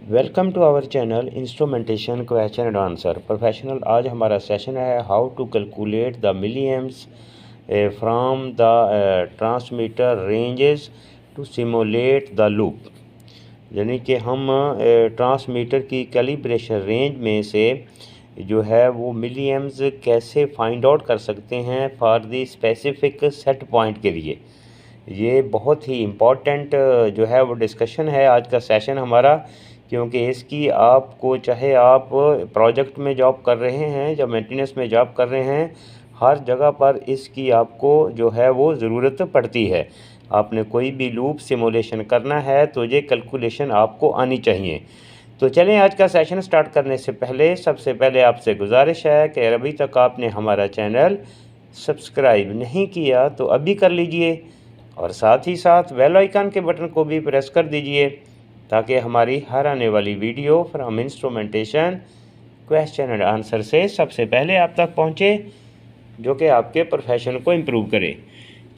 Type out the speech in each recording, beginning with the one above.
Welcome to our channel instrumentation question and answer professional. आज हमारा session है how to calculate the milliamps from the transmitter ranges to simulate the loop. यानी कि हम transmitter की calibration range में से जो है वो मिलीएम्स कैसे फाइंड आउट कर सकते हैं for the specific set point के लिए। ये बहुत ही इम्पॉर्टेंट जो है वो डिस्कशन है आज का सेशन हमारा, क्योंकि इसकी आपको, चाहे आप प्रोजेक्ट में जॉब कर रहे हैं या मेंटेनेंस में जॉब कर रहे हैं, हर जगह पर इसकी आपको जो है वो ज़रूरत पड़ती है। आपने कोई भी लूप सिमुलेशन करना है तो ये कैलकुलेशन आपको आनी चाहिए। तो चलें, आज का सेशन स्टार्ट करने से पहले सबसे पहले आपसे गुजारिश है कि अभी तक आपने हमारा चैनल सब्सक्राइब नहीं किया तो अभी कर लीजिए और साथ ही साथ बेल आइकन के बटन को भी प्रेस कर दीजिए ताकि हमारी हर आने वाली video from instrumentation question and answer से सबसे पहले आप तक पहुंचे, जो कि आपके प्रोफेशन को इम्प्रूव करे।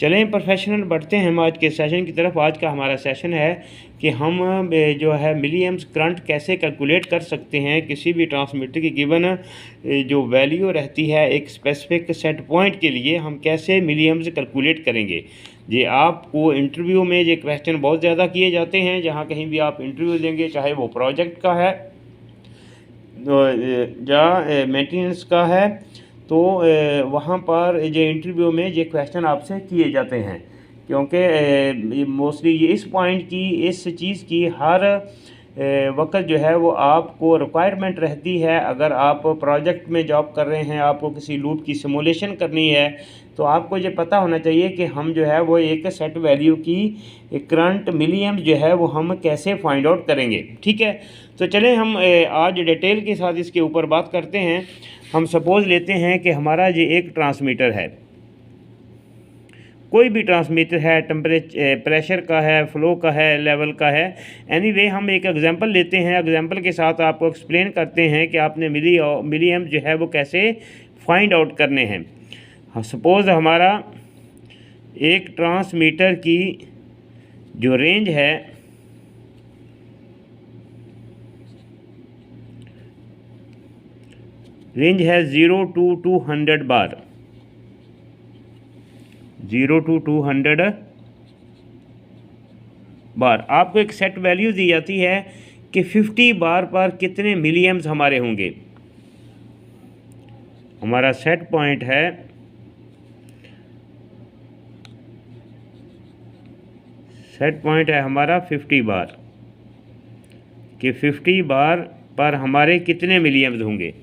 चलें प्रोफेशनल बढ़ते हैं हम आज के सेशन की तरफ। आज का हमारा सेशन है कि हम जो है मिलीएम्स करंट कैसे कैलकुलेट कर सकते हैं किसी भी ट्रांसमीटर की गिवन जो वैल्यू रहती है एक स्पेसिफिक सेट पॉइंट के लिए हम कैसे मिलीएम्स कैलकुलेट करेंगे। ये आपको इंटरव्यू में ये क्वेश्चन बहुत ज़्यादा किए जाते हैं। जहाँ कहीं भी आप इंटरव्यू देंगे, चाहे वो प्रोजेक्ट का है या मेंटेनेंस का है, तो वहाँ पर ये इंटरव्यू में ये क्वेश्चन आपसे किए जाते हैं, क्योंकि मोस्टली ये इस पॉइंट की, इस चीज़ की हर वक्त जो है वो आपको रिक्वायरमेंट रहती है। अगर आप प्रोजेक्ट में जॉब कर रहे हैं, आपको किसी लूप की सिमुलेशन करनी है, तो आपको ये पता होना चाहिए कि हम जो है वो एक सेट वैल्यू की करंट मिलीएम्स जो है वो हम कैसे फाइंड आउट करेंगे। ठीक है, तो चलें हम आज डिटेल के साथ इसके ऊपर बात करते हैं। हम सपोज़ लेते हैं कि हमारा ये एक ट्रांसमीटर है, कोई भी ट्रांसमीटर है, प्रेशर का है, फ्लो का है, लेवल का है। एनीवे हम एक एग्जांपल लेते हैं, एग्जांपल के साथ आपको एक्सप्लेन करते हैं कि आपने मिलीएम्स जो है वो कैसे फाइंड आउट करने हैं। सपोज़ हमारा एक ट्रांसमीटर की जो रेंज है है 0 to 200 बार, 0 to 200 बार। आपको एक सेट वैल्यू दी जाती है कि 50 बार पर कितने मिलीएम्स हमारे होंगे। हमारा सेट पॉइंट है हमारा 50 बार, कि 50 बार पर हमारे कितने मिलीएम्स होंगे।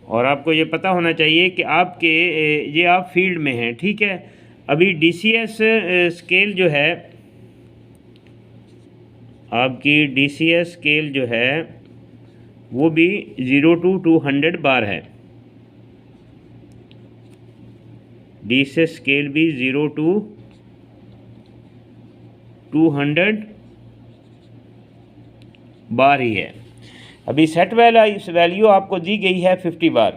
और आपको ये पता होना चाहिए कि आपके ये आप फील्ड में हैं। ठीक है, अभी डीसीएस स्केल जो है, आपकी डीसीएस स्केल जो है वो भी 0 to 200 बार है। डीसीएस स्केल भी 0 to 200 बार ही है। अभी सेट वैल्यू आपको दी गई है 50 बार,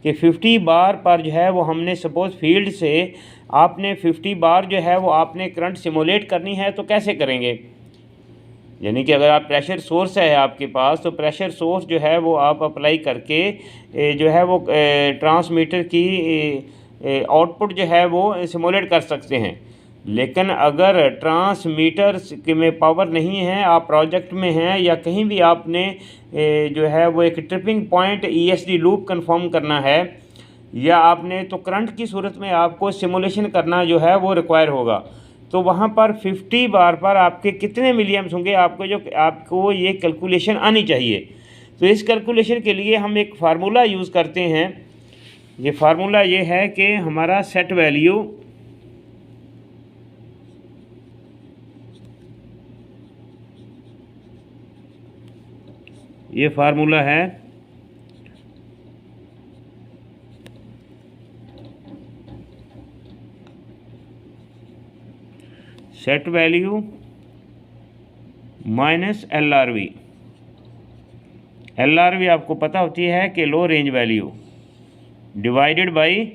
कि 50 बार पर जो है वो हमने सपोज़ फील्ड से आपने 50 बार जो है वो आपने करंट सिमुलेट करनी है, तो कैसे करेंगे। यानी कि अगर आप प्रेशर सोर्स है आपके पास, तो प्रेशर सोर्स जो है वो आप अप्लाई करके जो है वो ट्रांसमीटर की आउटपुट जो है वो सिमुलेट कर सकते हैं। लेकिन अगर ट्रांसमीटर में पावर नहीं है, आप प्रोजेक्ट में हैं या कहीं भी आपने जो है वो एक tripping point ESD loop confirm करना है, या आपने तो करंट की सूरत में आपको सिमुलेशन करना जो है वो रिक्वायर होगा, तो वहाँ पर 50 बार पर आपके कितने मिलीएम्स होंगे, आपको ये कैलकुलेशन आनी चाहिए। तो इस कैलकुलेशन के लिए हम एक फार्मूला यूज़ करते हैं। ये फार्मूला ये है कि हमारा सेट वैल्यू ये फार्मूला है set value minus LRV। LRV आपको पता होती है कि लो range value divided by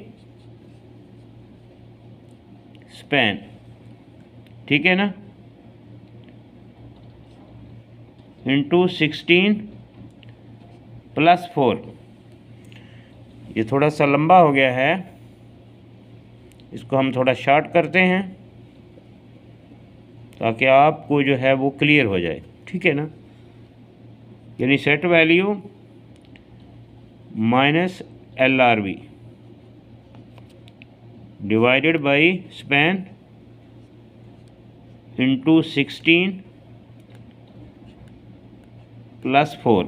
span. ठीक है ना। Into 16 plus 4। ये थोड़ा सा लंबा हो गया है, इसको हम थोड़ा शॉर्ट करते हैं ताकि आपको जो है वो क्लियर हो जाए, ठीक है ना। यानी set value minus LRV divided by span into 16 plus 4।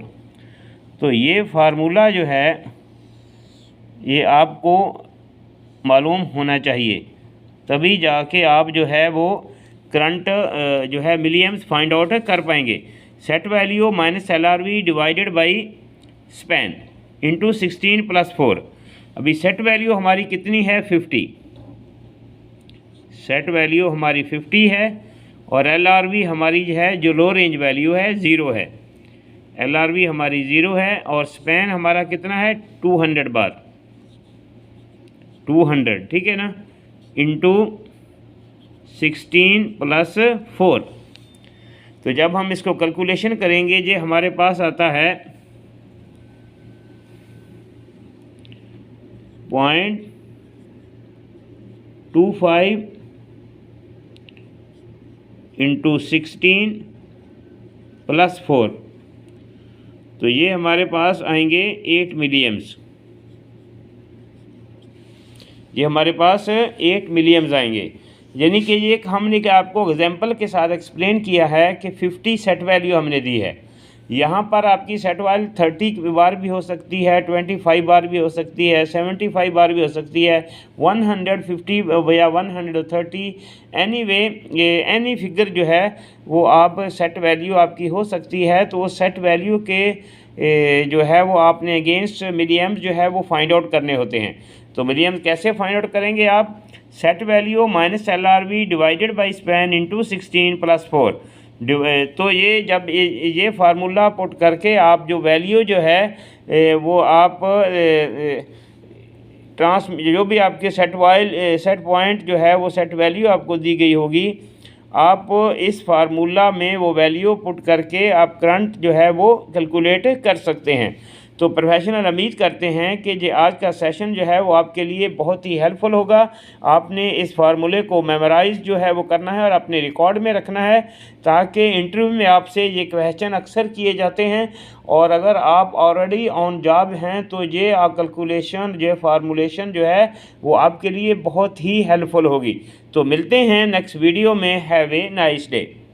तो ये फार्मूला जो है ये आपको मालूम होना चाहिए, तभी जाके आप जो है वो करंट जो है मिलीएम्स फाइंड आउट कर पाएंगे। Set value minus LRV divided by span into 16 plus 4। अभी सेट वैल्यू हमारी कितनी है 50, सेट वैल्यू हमारी 50 है और LRV हमारी जो है जो लो रेंज वैल्यू है 0 है। LRV हमारी 0 है और स्पैन हमारा कितना है 200 बार, 200, ठीक है ना, इंटू 16 प्लस 4। तो जब हम इसको कैलकुलेशन करेंगे ये हमारे पास आता है 0.25 इंटू 16 प्लस 4। तो ये हमारे पास आएंगे 8 मिलीएम्स, ये हमारे पास 8 मिलीएम्स आएंगे। यानी कि ये हमने क्या आपको एग्जांपल के साथ एक्सप्लेन किया है कि 50 सेट वैल्यू हमने दी है। यहाँ पर आपकी सेट वैल्यू 30 बार भी हो सकती है, 25 बार भी हो सकती है, 75 बार भी हो सकती है, 150 या 130, एनीवे एनी फिगर जो है वो आप सेट वैल्यू आपकी हो सकती है। तो वो सेट वैल्यू के जो है वो आपने अगेंस्ट मिलीएम्स जो है वो फाइंड आउट करने होते हैं। तो मिलीएम्स कैसे फाइंड आउट करेंगे आप, set value minus LRV divided by span into 16 plus 4। तो ये जब ये फार्मूला पुट करके आप जो वैल्यू जो है वो आप जो भी आपके सेट पॉइंट जो है वो सेट वैल्यू आपको दी गई होगी, आप इस फार्मूला में वो वैल्यू पुट करके आप करंट जो है वो कैलकुलेट कर सकते हैं। तो प्रोफेशनल उम्मीद करते हैं कि जो आज का सेशन जो है वो आपके लिए बहुत ही हेल्पफुल होगा। आपने इस फार्मूले को मेमोराइज जो है वो करना है और अपने रिकॉर्ड में रखना है, ताकि इंटरव्यू में आपसे ये क्वेश्चन अक्सर किए जाते हैं। और अगर आप ऑलरेडी ऑन जॉब हैं तो ये कैलकुलेशन जो फार्मूलेशन जो है वो आपके लिए बहुत ही हेल्पफुल होगी। तो मिलते हैं नेक्स्ट वीडियो में। Have a nice day.